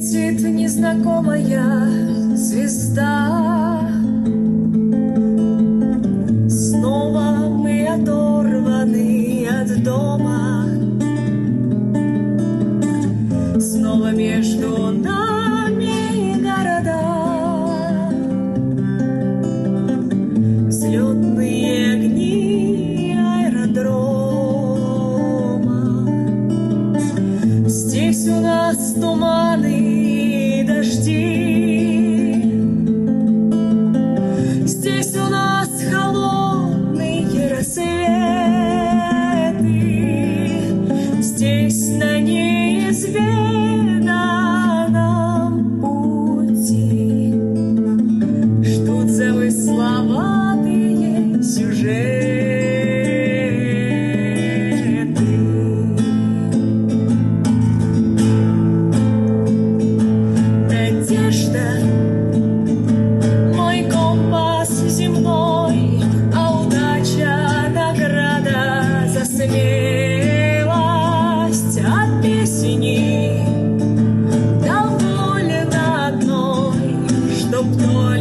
Летит незнакомая звезда. Снова мы оторваны от дома. Снова между нами города. Взлетные огни аэродрома. Здесь у нас туманы и дожди. Здесь у нас холодные рассветы. Здесь на неизведанном пути ждут замысловатые сюжеты. Мой компас земной, а удача награда за смелость. От песни доволен одной, чтоб той